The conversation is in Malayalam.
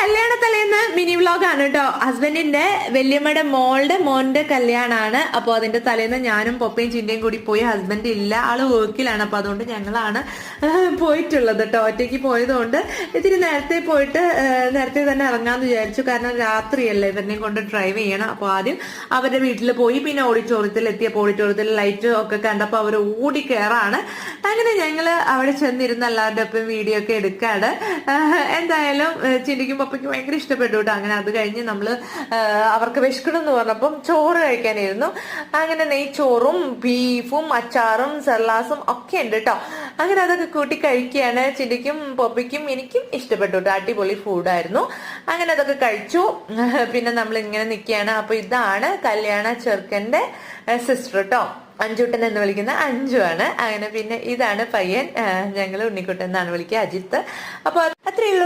കല്യാണ തലേന്ന് മിനി വ്ലോഗാണ് കേട്ടോ. ഹസ്ബൻഡിന്റെ വല്യമ്മയുടെ മോന്റെ കല്യാണാണ്. അപ്പൊ അതിന്റെ തലേന്ന് ഞാനും പൊപ്പയും ചിന്തയും കൂടി പോയി. ഹസ്ബൻഡ് ഇല്ല, ആള് വർക്കിലാണ്. അപ്പൊ അതുകൊണ്ട് ഞങ്ങളാണ് പോയിട്ടുള്ളത് കേട്ടോ. ഒറ്റയ്ക്ക് പോയതുകൊണ്ട് ഇത്തിരി നേരത്തെ പോയിട്ട് നേരത്തെ തന്നെ ഇറങ്ങാന്ന് വിചാരിച്ചു. കാരണം രാത്രിയല്ലേ, ഇവരെയും കൊണ്ട് ഡ്രൈവ് ചെയ്യണം. അപ്പൊ ആദ്യം അവരുടെ വീട്ടിൽ പോയി, പിന്നെ ഓഡിറ്റോറിയത്തിൽ എത്തിയപ്പോൾ ഓഡിറ്റോറിയത്തിൽ ലൈറ്റ് ഒക്കെ കണ്ടപ്പോൾ അവർ ഓടി കയറാണ്. അങ്ങനെ ഞങ്ങള് അവിടെ ചെന്നിരുന്ന എല്ലാവരുടെ ഒപ്പം വീഡിയോ ഒക്കെ എടുക്കാണ്. എന്തായാലും ചിന്തിക്കും പപ്പയ്ക്ക് ഭയങ്കര ഇഷ്ടപ്പെട്ടു കേട്ടോ. അങ്ങനെ അത് കഴിഞ്ഞ് നമ്മള് അവർക്ക് വിശക്കണം എന്ന് പറഞ്ഞപ്പം ചോറ് കഴിക്കാനായിരുന്നു. അങ്ങനെ നെയ്ച്ചോറും ബീഫും അച്ചാറും സെർലാസും ഒക്കെ ഉണ്ട് കേട്ടോ. അങ്ങനെ അതൊക്കെ കൂട്ടി കഴിക്കുകയാണ്. ചിന്തിക്കും പപ്പയ്ക്കും എനിക്കും ഇഷ്ടപ്പെട്ടു കേട്ടോ. അടിപൊളി ഫുഡായിരുന്നു. അങ്ങനെ അതൊക്കെ കഴിച്ചു. പിന്നെ നമ്മൾ ഇങ്ങനെ നിൽക്കുകയാണ്. അപ്പൊ ഇതാണ് കല്യാണ ചെറുക്കന്റെ സിസ്റ്റർ കേട്ടോ. അഞ്ചുട്ടൻ എന്ന് വിളിക്കുന്ന അഞ്ചു ആണ്. അങ്ങനെ പിന്നെ ഇതാണ് പയ്യൻ, ഞങ്ങൾ ഉണ്ണിക്കുട്ടൻ എന്നാണ് വിളിക്കുക, അജിത്ത്. അപ്പൊ അത്രയേ ഉള്ളൂ.